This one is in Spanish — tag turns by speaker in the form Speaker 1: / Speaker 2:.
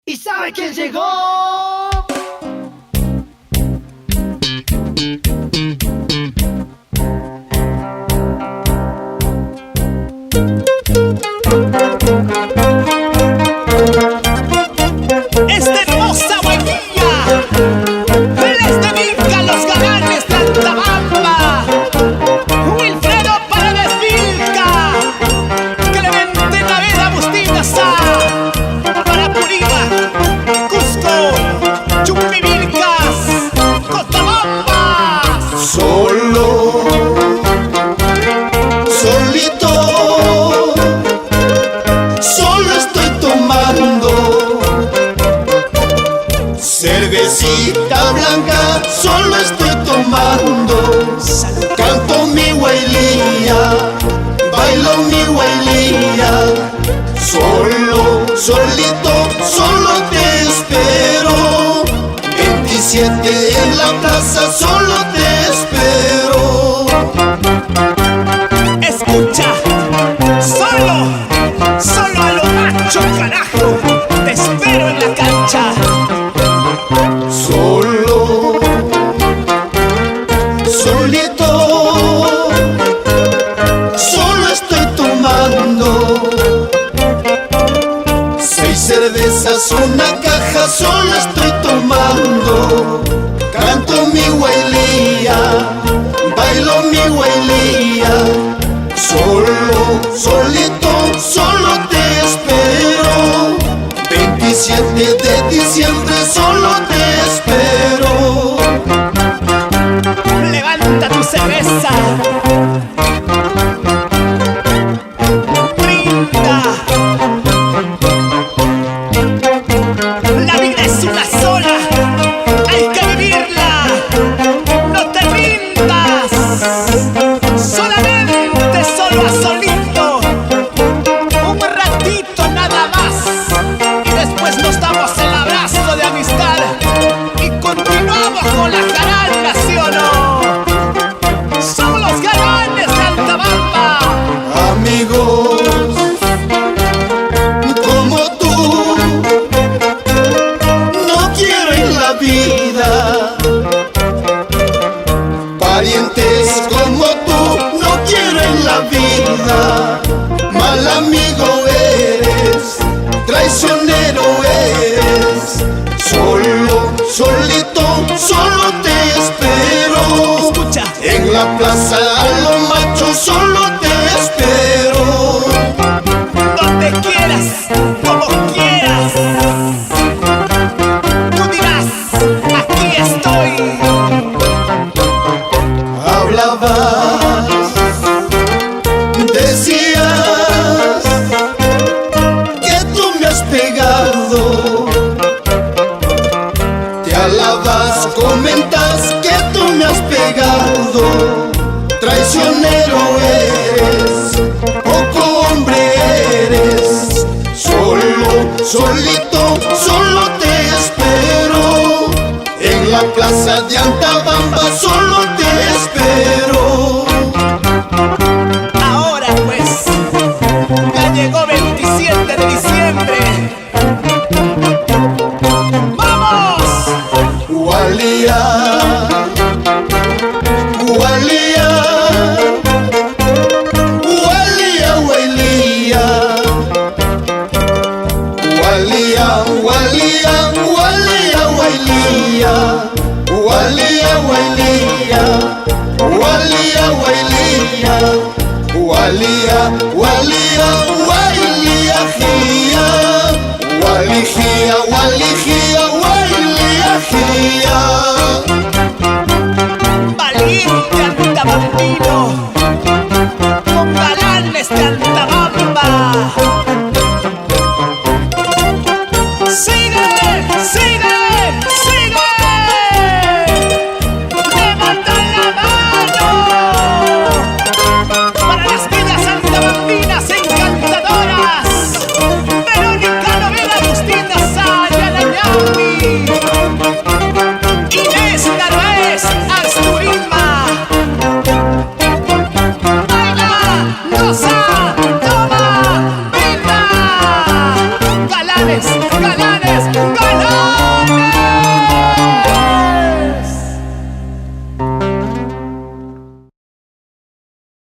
Speaker 1: ¿Y sabe quién llegó?
Speaker 2: Esta hermosa buen día, les dedican los galanes de Altabamba. Wilfredo Paredes Vilca, Clemente Naveda Bustina Sá, para Purímac, Cusco, Chumbivilcas, Cochabamba.
Speaker 3: Solo, solito, solo estoy tomando cervecita blanca, solo estoy tomando. Canto mi huelía, bailo mi huelía. Solo, solito, solo te espero. 27 en la plaza, solo te espero.
Speaker 2: Escucha, solo a lo macho, carajo, te espero en la cancha.
Speaker 3: Solo, solito, solo estoy tomando 6 cervezas, una caja, solo estoy tomando. Canto mi huelía, bailo mi huelía. Solo, solito, solo te espero. 27 de diciembre, solo te espero.
Speaker 2: Levanta tu cerveza, brinda. La vida es una sola, hay que vivirla. No te rindas, solamente, solo a solito, un ratito nada más, y después nos damos el abrazo de amistad y continuamos con la jarana, ¿sí o no? Somos los galanes de Altabamba.
Speaker 3: Amigos como tú no quiero en la vida. Parientes como tú no quiero en la vida. Mal amigo eres, traicionero eres. Solo, solito, solo te espero.
Speaker 2: Escucha,
Speaker 3: En la plaza a lo macho, solo te espero.
Speaker 2: donde quieras, como quieras, tú dirás, aquí estoy.
Speaker 3: Hablabas, decías que tú me has pegado. Te alabas, comentas que tú me has pegado. Traicionero eres, poco hombre eres. Solo, solito, solo te espero. En la plaza de Altabamba, solo te espero.
Speaker 2: Ahora pues, ya llegó 27 de diciembre. ¡Vamos!
Speaker 3: Hualía, hualía, hualía, huelía. Hualía, hualía, hualía, huelía. Hualía, huelía. Hualía, huelía. Hualía, hualía, huelía, gía. Hualijía, hualijía, huelía, gía.